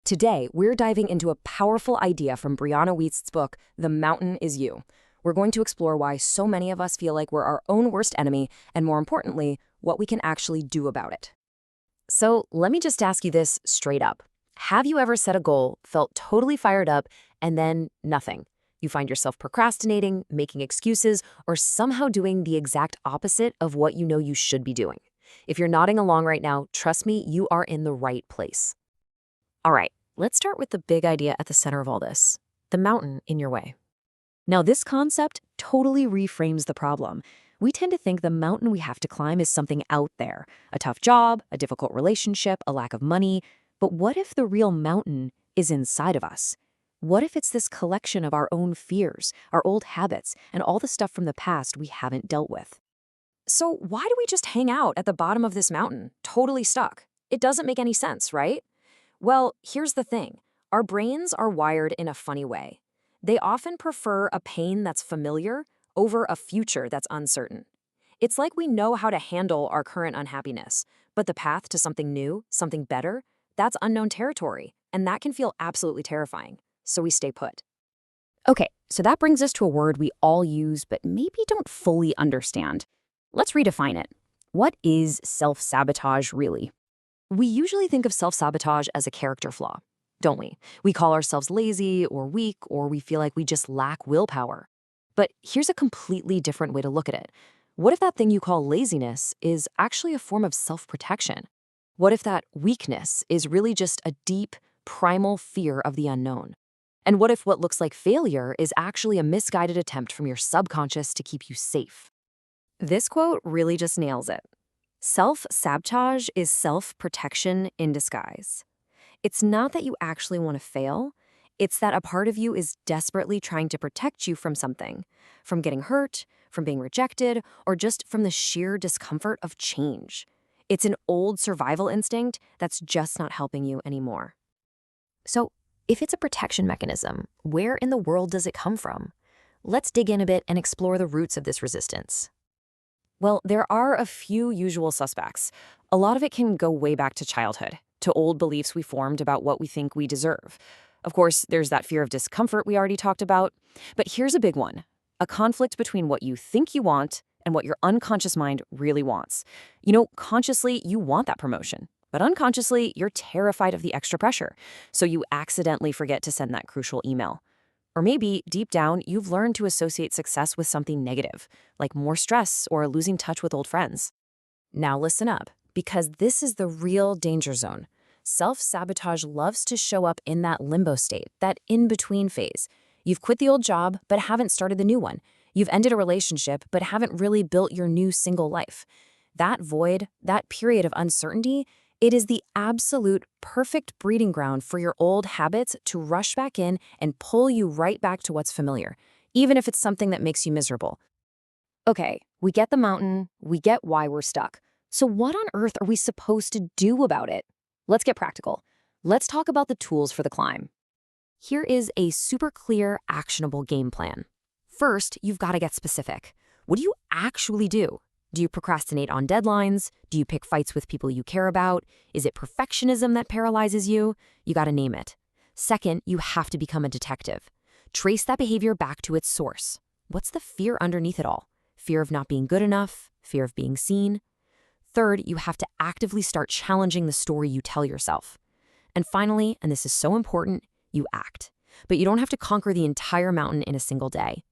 Today, we're diving into a powerful idea from Brianna Wiest's book, The Mountain is You. We're going to explore why so many of us feel like we're our own worst enemy, and more importantly, what we can actually do about it. So let me just ask you this straight up. Have you ever set a goal, felt totally fired up, and then nothing? You find yourself procrastinating, making excuses, or somehow doing the exact opposite of what you know you should be doing. If you're nodding along right now, trust me, you are in the right place. All right, let's start with the big idea at the center of all this, the mountain in your way. Now, this concept totally reframes the problem. We tend to think the mountain we have to climb is something out there, a tough job, a difficult relationship, a lack of money. But what if the real mountain is inside of us? What if it's this collection of our own fears, our old habits, and all the stuff from the past we haven't dealt with? So why do we just hang out at the bottom of this mountain, totally stuck? It doesn't make any sense, right? Well, here's the thing. Our brains are wired in a funny way. They often prefer a pain that's familiar over a future that's uncertain. It's like we know how to handle our current unhappiness, but the path to something new, something better, that's unknown territory, and that can feel absolutely terrifying. So we stay put. Okay, so that brings us to a word we all use but maybe don't fully understand. Let's redefine it. What is self-sabotage really? We usually think of self-sabotage as a character flaw, don't we? We call ourselves lazy or weak, or we feel like we just lack willpower. But here's a completely different way to look at it. What if that thing you call laziness is actually a form of self-protection? What if that weakness is really just a deep, primal fear of the unknown? And what if what looks like failure is actually a misguided attempt from your subconscious to keep you safe? This quote really just nails it. Self-sabotage is self-protection in disguise. It's not that you actually want to fail. It's that a part of you is desperately trying to protect you from something, from getting hurt, from being rejected, or just from the sheer discomfort of change. It's an old survival instinct that's just not helping you anymore. So, if it's a protection mechanism, where in the world does it come from? Let's dig in a bit and explore the roots of this resistance. Well, there are a few usual suspects. A lot of it can go way back to childhood, to old beliefs we formed about what we think we deserve. Of course, there's that fear of discomfort we already talked about. But here's a big one, a conflict between what you think you want and what your unconscious mind really wants. You know, consciously, you want that promotion, but unconsciously, you're terrified of the extra pressure. So you accidentally forget to send that crucial email. Or maybe, deep down, you've learned to associate success with something negative, like more stress or losing touch with old friends. Now listen up, because this is the real danger zone. Self-sabotage loves to show up in that limbo state, that in-between phase. You've quit the old job, but haven't started the new one. You've ended a relationship, but haven't really built your new single life. That void, that period of uncertainty, it is the absolute perfect breeding ground for your old habits to rush back in and pull you right back to what's familiar, even if it's something that makes you miserable. Okay, we get the mountain, we get why we're stuck. So what on earth are we supposed to do about it? Let's get practical. Let's talk about the tools for the climb. Here is a super clear, actionable game plan. First, you've got to get specific. What do you actually do? Do you procrastinate on deadlines? Do you pick fights with people you care about? Is it perfectionism that paralyzes you? You got to name it. Second, you have to become a detective. Trace that behavior back to its source. What's the fear underneath it all? Fear of not being good enough? Fear of being seen? Third, you have to actively start challenging the story you tell yourself. And finally, and this is so important, you act. But you don't have to conquer the entire mountain in a single day.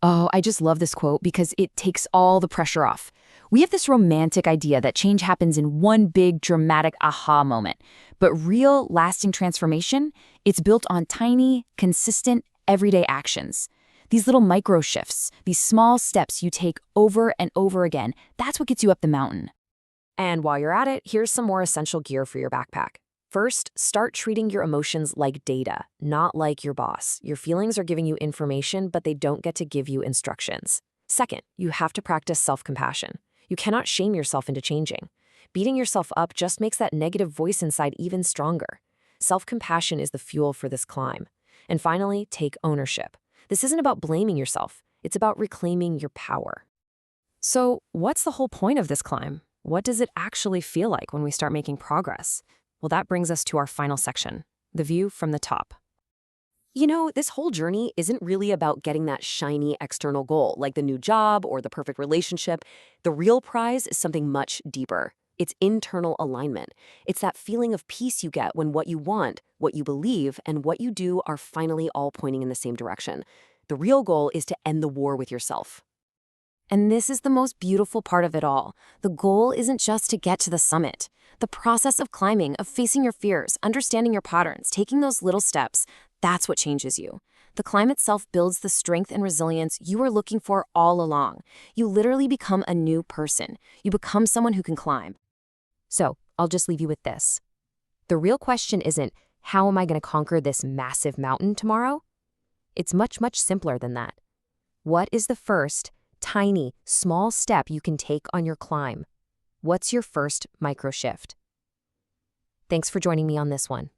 Oh, I just love this quote because it takes all the pressure off. We have this romantic idea that change happens in one big, dramatic aha moment. But real, lasting transformation, it's built on tiny, consistent, everyday actions. These little micro shifts, these small steps you take over and over again, that's what gets you up the mountain. And while you're at it, here's some more essential gear for your backpack. First, start treating your emotions like data, not like your boss. Your feelings are giving you information, but they don't get to give you instructions. Second, you have to practice self-compassion. You cannot shame yourself into changing. Beating yourself up just makes that negative voice inside even stronger. Self-compassion is the fuel for this climb. And finally, take ownership. This isn't about blaming yourself. It's about reclaiming your power. So, what's the whole point of this climb? What does it actually feel like when we start making progress? Well, that brings us to our final section, The view from the top. This whole journey isn't really about getting that shiny external goal, like the new job or the perfect relationship. The real prize is something much deeper. It's internal alignment. It's that feeling of peace you get when what you want, what you believe, and what you do are finally all pointing in the same direction. The real goal is to end the war with yourself. And this is the most beautiful part of it all. The goal isn't just to get to the summit. The process of climbing, of facing your fears, understanding your patterns, taking those little steps, that's what changes you. The climb itself builds the strength and resilience you were looking for all along. You literally become a new person. You become someone who can climb. So, I'll just leave you with this. The real question isn't, how am I going to conquer this massive mountain tomorrow? It's much, much simpler than that. What is the first, tiny, small step you can take on your climb? What's your first micro shift? Thanks for joining me on this one.